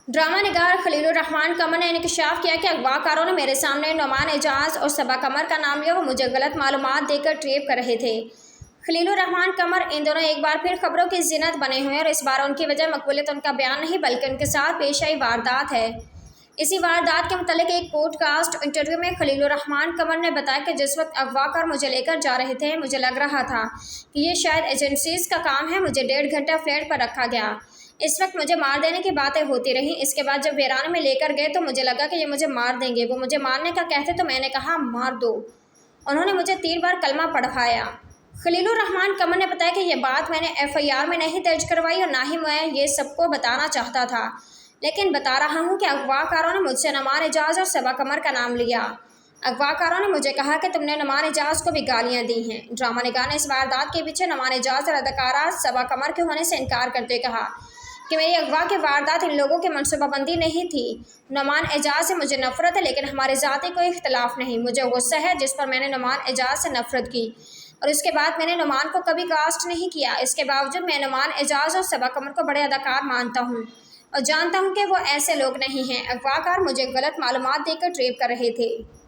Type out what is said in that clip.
Drama निगार खलीलुर्रहमान कमर ने इंकशाफ किया कि अगवाकारों ने मेरे सामने नुमान एजाज और सबा कमर का नाम लिया। वो मुझे गलत मालूमात देकर ट्रेप कर रहे थे। खलीलुर्रहमान कमर इन दोनों एक बार फिर खबरों की ज़ीनत बने हुए हैं और इस बार उनकी वजह मकबूलियत उनका बयान नहीं बल्कि उनके साथ पेश आई वारदात है। इसी वारदात के मुतालिक एक पॉडकास्ट इंटरव्यू में खलीलुर्रहमान कमर ने बताया कि जिस वक्त अगवाकार मुझे लेकर जा रहे थे मुझे लग रहा था कि ये शायद एजेंसीज का काम है। मुझे 1.5 घंटा फ्लैट पर रखा गया। इस वक्त मुझे मार देने की बातें होती रहीं। इसके बाद जब वीरान में लेकर गए तो मुझे लगा कि ये मुझे मार देंगे। वो मुझे मारने का कहते तो मैंने कहा मार दो। उन्होंने मुझे 3 बार कलमा पढ़वाया। खलीलुर्रहमान कमर ने बताया कि यह बात मैंने FIR में नहीं दर्ज करवाई और ना ही मैं ये सबको बताना चाहता था, लेकिन बता रहा हूँ कि अगवाकारों ने मुझसे नुमान एजाज और सबा कमर का नाम लिया। अगवाकारों ने मुझे कहा कि तुमने नुमान एजाज को भी गालियाँ दी हैं। ड्रामा निगार ने इस वारदात के पीछे नुमान एजाज और अदाकारा सबा कमर के होने से इनकार करते कहा कि मेरी अगवा की वारदात इन लोगों की मनसूबाबंदी नहीं थी। नुमान एजाज से मुझे नफरत है, लेकिन हमारे ज़ाती कोई इख्तलाफ नहीं। मुझे गुस्सा है जिस पर मैंने नुमान एजाज से नफरत की और इसके बाद मैंने नुमान को कभी कास्ट नहीं किया। इसके बावजूद मैं नुमान एजाज और सबा कमर को बड़े अदाकार मानता हूँ और जानता हूँ कि वो ऐसे लोग नहीं हैं। अगवाकार मुझे गलत मालूमात देकर ट्रेप कर रहे थे।